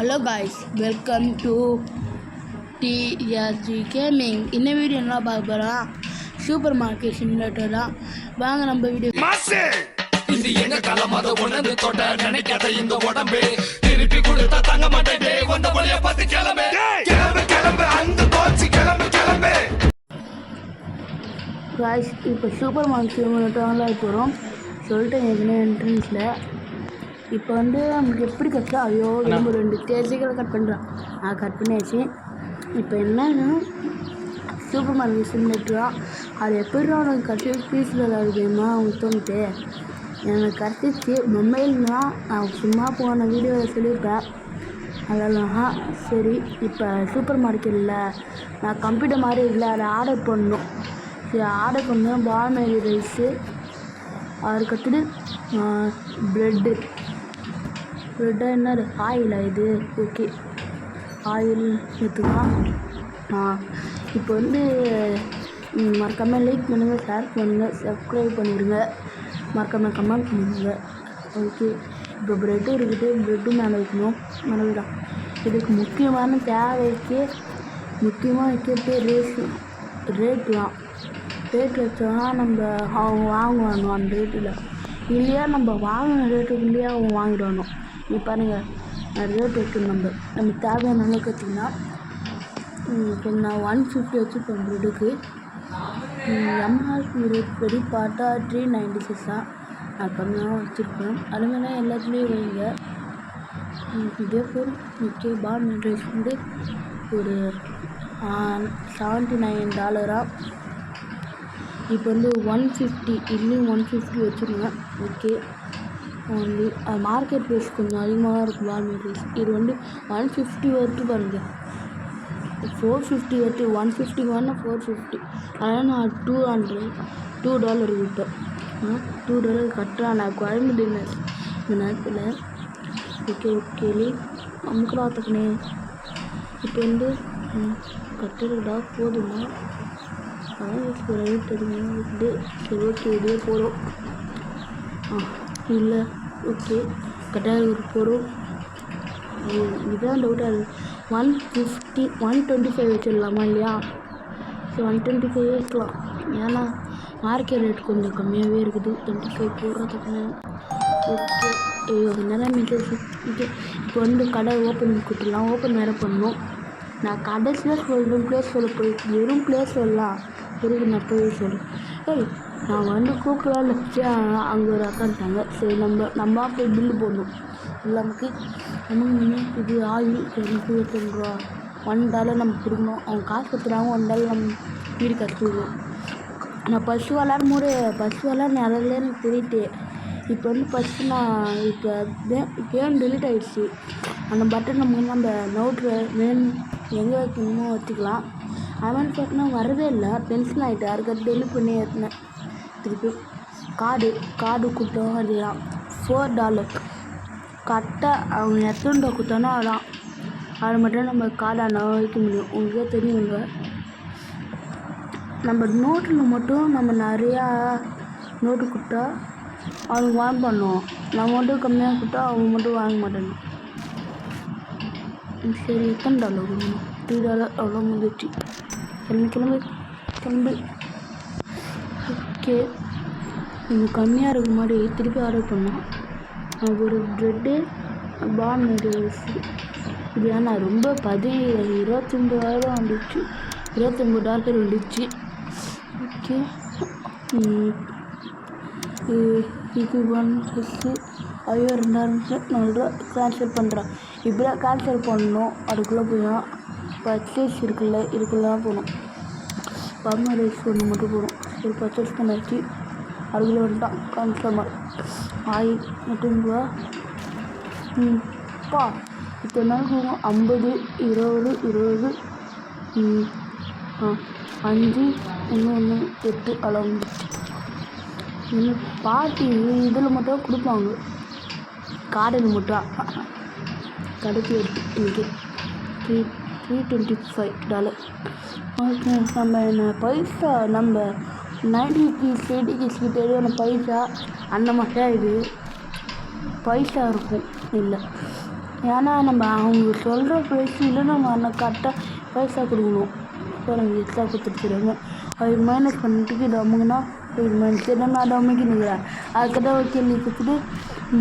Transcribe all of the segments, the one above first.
Hello guys, welcome to TRG gaming. இந்த video என்ன பார்க்க போகிறோம்? சூப்பர் மார்க்கெட் சிமுலேட்டர் தான். வாங்க நம்ம வீடியோ. இது எங்க காலமாத உணர்ந்து தொட்ட நினைக்காத இந்த உடம்பு திருப்பி கொடுத்தா தங்க மாட்டே வந்த வழிய பார்த்து கிளம்பு கிளம்பு கிளம்பு அந்த தோச்சி கிளம்பு கிளம்பு. காய்ஸ், இப்போ சூப்பர் மார்க்கெட் சிமுலேட்டர்லாம் போகிறோம் சொல்லிட்டு ஏற்கனவே என்ட்ரன்ஸில். இப்போ நமக்கு எப்படி கட்டலாம்? ஐயோ நம்ம 2 தேர்ச்சிகளை கட் பண்ணுறான். கட் பண்ணியாச்சு. இப்போ என்னன்னா சூப்பர் மார்க்கெட் சிமுலேட்டர் அது எப்படி அவனுக்கு கட்டி பீஸில் விளாடுதுமா அவங்க தோணிட்டு எனக்கு கட்டிச்சு. மொபைல்னா நான் சும்மா போன வீடியோவில் சொல்லியிருப்பேன். அதெல்லாம் சரி. இப்போ சூப்பர் மார்க்கெட்டில் நான் கம்ப்யூட்டர் மாதிரி இல்லை, அதை ஆர்டர் பண்ணணும். சரி, ஆர்டர் பண்ணேன். பால்மேரி ரைஸு, அதுக்கடுத்து ப்ரெட்டாக என்னது ஆயிலா இது? ஓகே, ஆயில் எடுத்துக்கலாம். இப்போ மறக்காமல் லைக் பண்ணுங்கள், ஷேர் பண்ணுங்கள், சப்ஸ்கிரைப் பண்ணிடுங்க, மறக்காமல் கமெண்ட் பண்ணுங்க. ஓகே, இப்போ ப்ரெட்டும் இருக்குது, ப்ரெட்டும் மேலே வைக்கணும். மறந்துதான். இதுக்கு முக்கியமான தேவைக்கு முக்கியமாக வைக்கிறது ரேட்லாம். ரேட் வச்சோன்னா நம்ம அவங்க வாங்குவாங்க அந்த ரேட்டில், இல்லையா நம்ம வாங்கின ரேட்டுக்குள்ளேயே அவங்க வாங்கிடணும். இப்போ பாருங்கள், ரேட் வைக்கணும். நம்ம தேவையான அளவுக்கு வச்சிங்கன்னா இப்போ நான் 150 வச்சுருப்பேன் ப்ரெட்டுக்கு. எம்ஆர்பி ரேட் படி பார்த்தா 396 தான். நான் கம்மியாக வச்சுருப்பேன். அதுமாதிரி எல்லாத்துலேயும் வைங்க. இதே போல் ஓகே. பால் ரைஸ் ஒரு $79. இப்போ 150 இல்லையும் 150 வச்சுருங்க. ஓகே. மார்க்கெட் ப்ரைஸ் கொஞ்சம் அதிகமாக தான் இருக்கும் பால்மேட் ரைஸ். இது 150 வருது பாருங்கள். 450 வருது. 150 வேணா 450. அதனால் நான் $2 விட்டேன். $2 கட்டுறேன் நான் கோயம்புத்தூர் இந்த நேரத்தில். ஓகே ஓகே அமுக்கலாத்துக்குனே. இப்போ கட்டுறதா போதுமா? ரைட் எதுவுமே. சரி ஓகே, இதே போதும். இல்லை ஓகே, கட்டாயம் ஒரு பொருள். இதுதான் டவுட்டாக இருக்குது. 150 125 வச்சிடலாமா இல்லையா? சரி 125 வைக்கலாம். ஏன்னா மார்க்கெட் ரேட் கொஞ்சம் கம்மியாகவே இருக்குது. 25 போடுறதுக்குன்னு. ஓகே, என்னெல்லாம் மெசேஜ். ஓகே, இப்போ கடை ஓப்பன் கொடுத்துடலாம். ஓப்பன் வேறு பண்ணணும். நான் கடைசியில் சொல்கிறேன். ப்ளேஸ் சொல்ல போய் வெறும் ப்ளேஸ் சொல்லலாம். இருக்கு, நான் போய் சொல்கிறேன். நான் கூப்பிடலாம் வச்சு அங்கே ஒரு அக்கா இருக்காங்க. சரி, நம்ம போய் பில்லு போடணும். நமக்கு இது ஆயில் $25 $1 நம்ம கொடுக்கணும். அவங்க காசு கொடுத்துறாங்க. $1 நம்ம வீடு கற்றுக்குவோம். நான் பசு விளாட நிறைய எனக்கு தெரியுது. இப்போ ஃபஸ்ட்டு நான் இப்போ கேம் டெலிட் ஆகிடுச்சு. அந்த பட்டன் நம்ம நோட்டு வேணும் எங்கே வைக்கணுமோ வச்சுக்கலாம். அவன் பார்த்தீங்கன்னா வரவே இல்லை. டென்ஷன் ஆகிட்டு. அதுக்கு டெலிட் பண்ணி ஏற்றினேன். திருப்பி கார்டு கொடுத்தோம். அதுதான் $4. கரெக்டாக அவங்க எத்தனை கொடுத்தானோ அதான். அது மட்டும் நம்ம கார்டான வைக்க முடியும். உங்களுக்கே தெரியுங்க. நம்ம நோட்டில் மட்டும் நம்ம நிறையா நோட்டு கொடுத்தா அவங்க வாங்க பண்ணுவோம். நம்ம மட்டும் கம்மியாக கொடுத்தா அவங்க மட்டும் வாங்க மாட்டாங்க. சரி, எத்தனை $? கொடுக்கணும்? $3 அவ்வளோ முடிஞ்சிச்சு. கிளம்பு. ஓகே, இது கம்மியாக இருக்க மாதிரி திருப்பி ஆர்டர் பண்ணோம். ஒரு ப்ரெட்டு பான் ரைஸ். இது ஏன்னா ரொம்ப $29 வந்துச்சு. $29 வந்துச்சு. ஓகே, இது 1 +2 $2000 கேன்சல் பண்ணுறேன். இப்படி கேன்சல் பண்ணணும். அதுக்குள்ளே போயிடும். பர்ச்சேஸ் இதுக்குள்ளே தான் போகணும். பால்மேட் ரைஸ் ஒன்று மட்டும் போகணும். சரி, பர்ச்சேஸ் பண்ணியாச்சு. அதுக்குள்ளே வந்துட்டான் கன்சூமர். ஆயில் $2. இத்தனை நாள் போகும். 50 20 20 5 1 8 அளவு. பாட்டி இதில் மட்டும் கொடுப்பாங்க. கார்டில் மட்டும் கடைக்கு எடுத்து இன்றைக்கி $325. நம்ம பைசா நம்ம 90 rupees 80 rupees தேவையான பைசா அந்த மாதிரி இது பைசா இருக்கும். இல்லை ஏன்னா நம்ம அவங்க சொல்கிற ப்ரைஸில் நம்ம கரெக்டாக பைசா கொடுக்கணும். ஸோ நம்ம எக்ஸ்ட்ரா கொடுத்துருக்குறாங்க. அது மைனஸ் பண்ணிட்டு டம்முங்கன்னா இது மைனஸ் என்னன்னா டம்முக்கு நிற்கிறேன். அதுக்கிட்ட ஒரு கேள்வி கொடுத்துட்டு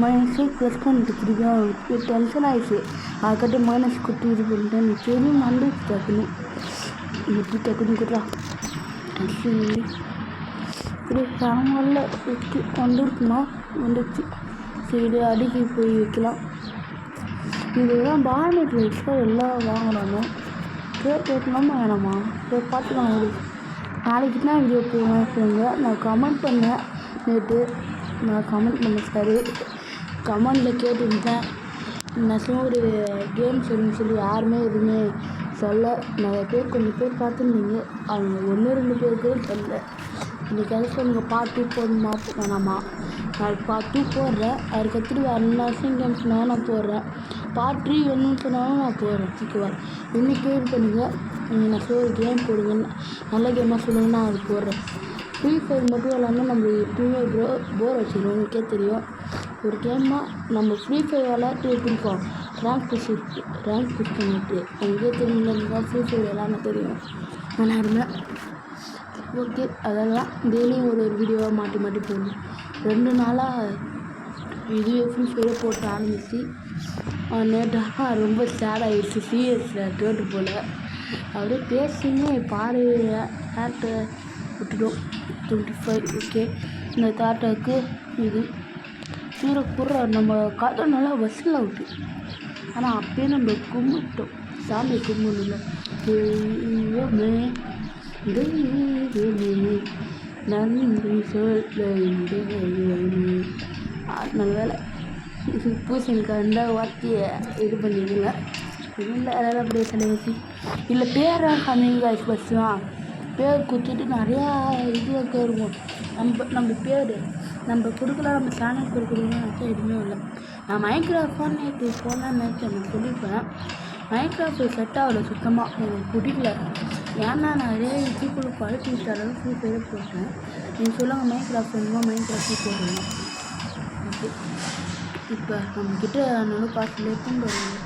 மைனஸு ப்ளஸ் பண்ணிட்டு திருப்பி டென்ஷன் ஆகிடுச்சு. அதுக்கிட்ட மைனஸ் கொடுத்து இது பண்ணிட்டேன். நீ சரி வந்துச்சு டக்குன்னு எப்படி டக்குன்னு கொடுறா இப்படி சாமான்ல வச்சு வந்துருக்குமா வந்துடுச்சு. சரி அடிக்கி போய் வைக்கலாம். இதுதான் பானட் ரைஸில் எல்லாம் வாங்குறாங்க. கேட்கலாமா வேணாமா? சரி பார்த்துக்கலாம். நாளைக்கு தான் வீடியோ போகணும் சொல்லுங்க. நான் கமெண்ட் பண்ணேன் நேற்று. நான் கமெண்ட் பண்ணேன் சார் கமெண்டில் கேட்டுருந்தேன். நான் சும்மா ஒரு கேம் சொல்லி யாருமே எதுவுமே சொல்ல. நிறைய பேர் கொஞ்சம் பேர் பார்த்துருந்தீங்க. அவங்க 1-2 பேருக்கு சொல்ல. இன்றைக்கி எதை சொல்லுங்க பார்ட் 2 போடணுமா வேணாமா? நான் பார்ட் 2 போடுறேன். அதுக்கப்புறம் வேறு நர்சிங் கேம் சொன்னாலும் நான் போடுறேன். பார்ட் 3 வேணும்னு சொன்னாலும் நான் போடுறேன். ஓகேவா? இன்றைக்கி இது பண்ணுங்கள். நான் ஒரு கேம் போடுங்க, நல்ல கேமாக சொல்லுங்கள், நான் அது போடுறேன். ஃப்ரீ ஃபயர் மட்டும் இல்லாமல் நம்ம எப்பயுமே போர் வச்சுருவோம். உங்களுக்கே தெரியும். ஒரு கேமாக நம்ம ஃப்ரீ ஃபயர் விளையாட்டு பிடிப்போம். ரேங்க் புஷ் பண்ணிட்டு உங்களுக்கே தெரியும். ஃப்ரீ ஃபயர் விளையாட தெரியும் விளையாடுங்க. ஓகே, அதெல்லாம் டெய்லியும் ஒரு வீடியோவாக மாட்டி போடணும். 2 நாளாக இதுவே ஃப்ரீ ஃபயரை போட்டு ஆரம்பிச்சு நேற்றாக ரொம்ப சேட் ஆகிடுச்சு. சிஎஸில் கேட்டு போல் அப்படியே பேசிங்க பாரு தேட்டை விட்டுடும் 25. ஓகே, இந்த தேட்டருக்கு இது சூரப்புற நம்ம காட்ட நல்லா பஸ்ஸில் விட்டு. ஆனால் அப்பயே நம்ம கும்பிட்டோம். சாமி கும்பிடல தெய்வமே தெய்வமே நன்றி சொல்ல நல்ல வேலை பூசணிக்கு அந்த வார்த்தையை இது பண்ணிடுங்க. இல்லை அதெல்லாம் அப்படியே தலைவசி இல்லை பேரை கம்மிங்க பஸ் தான். பேர் கொடுத்துட்டு நிறையா இது இருக்கும். நம்ம பேர் நம்ம கொடுக்கலாம். நம்ம சேனல் கொடுக்கணும்னு நினச்சா எதுவுமே இல்லை. நான் மைக்ராஃப்டாக நேற்று போனேன்னு நினச்சேன். நான் சொல்லியிருப்பேன். மைக்ராஃப்ட் செட் ஆகலை சுத்தமாக. எனக்கு பிடிக்கல. ஏன்னா நான் நிறைய இதுக்குள்ளே குழப்பி தரது ஃப்ரீ ஃபயரை போட்டேன். நீங்கள் சொல்லுங்கள் மைக்ராஃப்ட் வேணுமா? மைக்ராஃப்ட் போடணும். ஓகே, இப்போ நம்மக்கிட்ட நல்ல காசுல எடுத்துன்னு வருவாங்க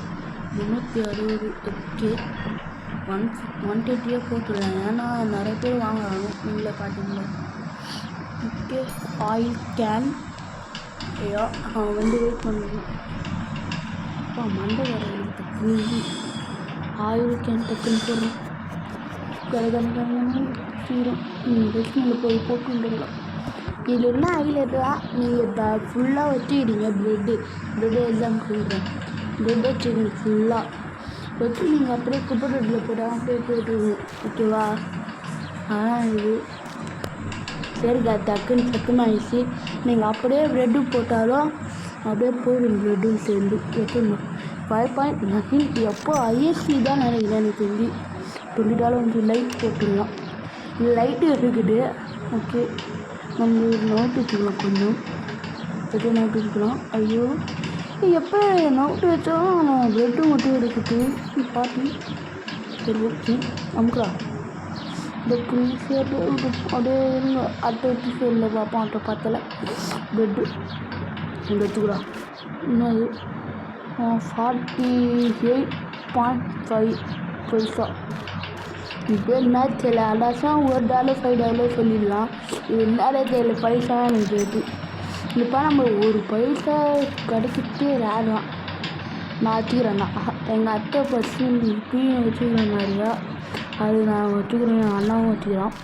360. ஓகே, 120 போட்டுருவேன். ஏன்னா நிறைய பேர் வாங்குறாங்க. நீங்களே பார்த்தீங்களா? ஓகே, ஆயில் கேன் வெயிட் பண்ணுவேன். அப்பா மண்டை வர டக்குனு ஆயில் கேன் டக்குன்னு போடுறேன். சீரம் டெஸ்டினில் போய் போட்டுலாம். இதில் என்ன ஹைலைட்டா நீங்கள் ஃபுல்லாக வச்சுக்கிட்டீங்க. ப்ரெட்டு எக்ஸாம் சொல்கிறேன். ப்ரெட் வச்சுக்கிங்க ஃபுல்லாக வச்சு நீங்கள் அப்படியே குப்பைட்டில் போட்டால் அப்படியே போட்டுருங்க. ஓகேவா? ஆனால் இது சரிக்கா டக்குன்னு ஆயிடுச்சு. நீங்கள் அப்படியே ப்ரெட்டு போட்டாலும் அப்படியே போயிடும். ப்ரெட்டும் சேர்ந்து வைக்கணும். 5.9 எப்போ ஐஎஸ்சி தான் நினைக்கிறேன். எனக்கு தெரிஞ்சு $20 வந்து லைட் போட்டுடலாம். லைட்டு இருக்குது. ஓகே, நம்ம நோட்டு வச்சுக்கலாம். கொஞ்சம் நோட்டு வச்சுக்கலாம். ஐயோ எப்போ நோட்டு வச்சாலும் ப்ரெட்டு மட்டும் எடுக்குது பாட்டி. சரி ஓகே, அமுக்குறா இந்த ப்ளீஸ் அப்படியே இருங்க. அடுத்த எபிசோடில் பார்ப்போம். அடுத்த பத்தில் ப்ரெட்டு இங்கே வச்சுக்கிறா. இன்னும் 48.5 பைசா. இப்போ என்ன தெரியல. அதாச்சும் $1 $5 சொல்லிடலாம். இது என்னடே தெரியல. பைசா எனக்கு கேட்டு இப்போ நம்ம ஒரு பைசா கிடைச்சிட்டு ரேதான். நான் வச்சுக்கிறேன்னா எங்கள் அத்தை பர்ஸு இப்பயும் வச்சுக்கிறேன் நிறையா. அது நான் வச்சுக்கிறேன். என் அண்ணாவும் வச்சுக்கிறான்.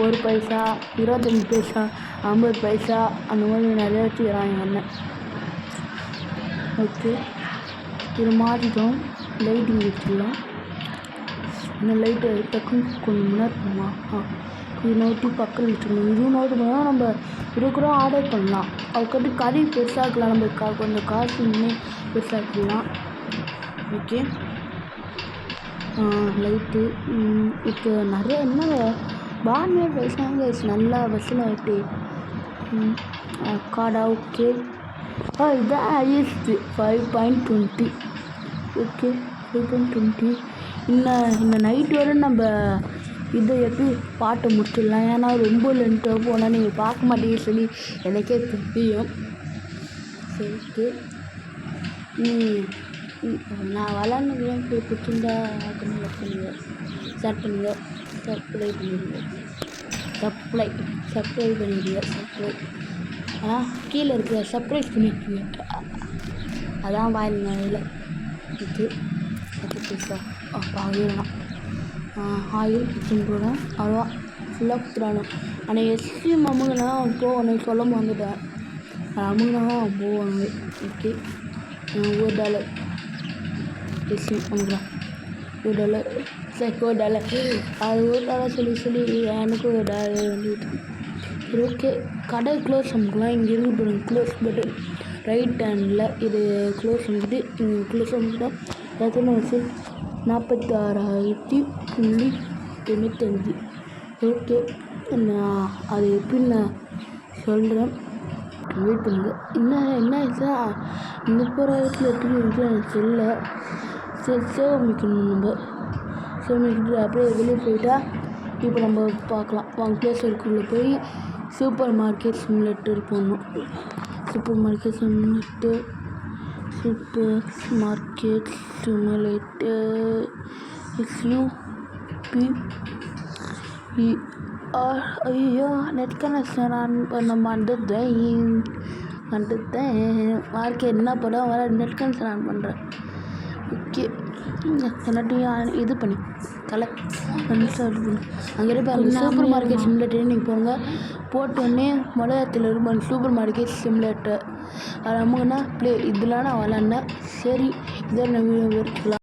ஒரு பைசா 25 பைசா 50 பைசா அந்த மாதிரி நிறையா வச்சுக்கிறான் எங்கள் அண்ணன். ஓகே, இது மாற்றிட்டோம். லைட்டிங் வச்சுக்கலாம். இன்னும் லைட்டு டக்குன்னு கொஞ்சம் முன்னாடி போமா. இது நோட்டி பக்கம் வச்சுக்கணும். இதுவும் நோட்டு போனால் நம்ம இருக்கிற ஆர்டர் பண்ணலாம். அதுக்கட்டு கறி பெருசாக்கலாம். நம்ம கொஞ்சம் காசு இன்னும் பெருசாக்கலாம். ஓகே, லைட்டு இப்போ நிறைய என்ன பான்மேட் வயசாங்க நல்லா பஸ்ஸில் ஆகிட்டு காடா. ஓகே, இதுதான் ஹையஸ்ட்டு 5.20. ஓகே, 5.20. இந்த நைட்டு வரை நம்ம இதை எப்படி பாட்டை முடிச்சிடலாம். ஏன்னா ரொம்ப லென்த்தாக போனால் நீங்கள் பார்க்க மாட்டீங்க சொல்லி எனக்கே தெரியும். சரி ஓகே, நான் விளாட்ன கேம் போய் பிடிச்சிருந்தா லைக் பண்ணுங்கள், ஷேர் பண்ணுங்கள், சப்ஸ்கிரைப் பண்ணிடுங்க. ஆனால் கீழே இருக்கிற சப்ஸ்கிரைப் பண்ணிடுங்க. அதான் வாயில் நிலையில் இது பைசா ஆயிரம் ஆயில் கிச்சன் போடுறேன். அவ்வளோவா ஃபுல்லாக குத்துறானு. ஆனால் எஸ்பி அமுகுனா போகணும் சொல்ல வந்துட்டேன். அமுகுனா போவாங்க. Okay $1 SP அமுகுறான். $1 சரி $1 அது $1 சொல்லி எனக்கு $1 வந்துட்டு. சரி ஓகே கடை க்ளோஸ் அமுக்கலாம். இங்கே இருந்து போடுங்க க்ளோஸ் பட்டன் ரைட் ஹேண்டில் இது க்ளோஸ் அமுக்கிட்டு க்ளோஸ் அமுக்கிட்டா எத்தனை வச்சு 46,095. ஓகே நான் அது எப்படின்னு நான் சொல்கிறேன், வெயிட் பண்ணுங்க. என்ன ஆயிடுச்சா இந்த போகிற இடத்துல எப்படி இருக்குது எனக்கு தெரியல. சரி சேவமிக்கணும். நம்ம சேவமிக்கிட்டு அப்படியே வெளியே போயிட்டா இப்போ நம்ம பார்க்கலாம். வாங்க ப்ளே ஸ்டோருக்குள்ளே போய் சூப்பர் மார்க்கெட் சிமுலேட்டர் போடணும். Super market simulator SUPPER. ஐயோ நெட் கனெக்ஷன் ஆன் பண்ண மாட்டேன். மார்க்கெட் என்ன படம் வர நெட் கனெக்ஷன் ஆன் பண்ணுறேன். ஓகே எல்லாத்தையும் இது பண்ணி ஸ்டார்ட் பண்ணி அங்கே பாருங்க சூப்பர் மார்க்கெட் சிமுலேட்டர். நீங்கள் போங்க போட்டோடனே மலையாளத்தில் இருக்கும் சூப்பர் மார்க்கெட் சிமுலேட்டர். அது நமக்குன்னா ப்ளே இதெல்லாம் நான் விளாண்டேன். சரி இதை நான் வீடியோ எடுத்துக்கலாம்.